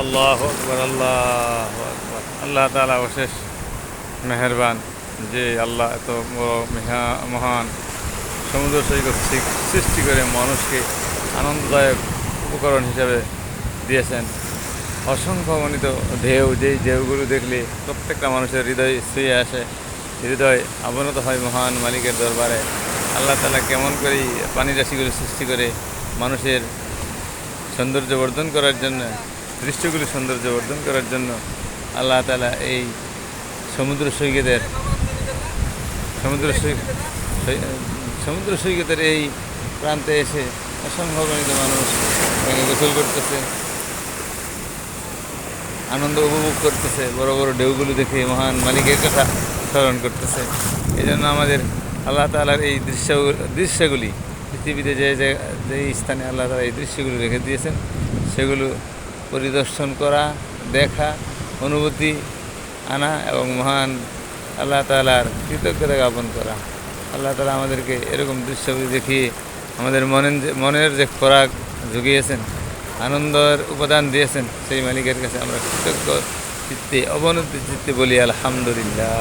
আল্লাহু আকবার, আল্লাহু আকবার। আল্লাহ তাআলা অশেষ মেহেরবান যে আল্লাহ এত বড় মহান সমুদ্র সৈকত সৃষ্টি করে মানুষকে আনন্দদায়ক উপকরণ হিসেবে দিয়েছেন। অসংখ্য গণিত ঢেউ, যেই ঢেউগুলো দেখলে প্রত্যেকটা মানুষের হৃদয় ছুঁয়ে আসে, হৃদয় অবনত হয় মহান মালিকের দরবারে। আল্লাহ তাআলা কেমন করে এই পানি রাশিগুলো সৃষ্টি করে মানুষের সৌন্দর্য বর্ধন করার জন্য, দৃশ্যগুলি সৌন্দর্য বর্ধন করার জন্য আল্লাহ তাআলা এই সমুদ্র সৈকতের সমুদ্র সৈকত সমুদ্র সৈকতের এই প্রান্তে এসে অসংখ্য গণিত মানুষ গোসল করতেছে, আনন্দ উপভোগ করতেছে, বড় বড় ঢেউগুলো দেখে মহান মালিকের কথা স্মরণ করতেছে। এই জন্য আমাদের আল্লাহ তাআলার এই দৃশ্যগুলি পৃথিবীতে যে স্থানে আল্লাহ তাআলা এই দৃশ্যগুলো রেখে দিয়েছেন সেগুলো পরিদর্শন করা, দেখা, অনুভূতি আনা এবং মহান আল্লাহ তাআলার কৃতজ্ঞতা জ্ঞাপন করা। আল্লাহ তাআলা আমাদেরকে এরকম দৃশ্যগুলি দেখিয়ে আমাদের মনের যে খোরাক জুগিয়েছেন, আনন্দের উপাদান দিয়েছেন, সেই মালিকের কাছে আমরা কৃতজ্ঞ চিত্তে, অবনত চিত্তে বলি আলহামদুলিল্লাহ।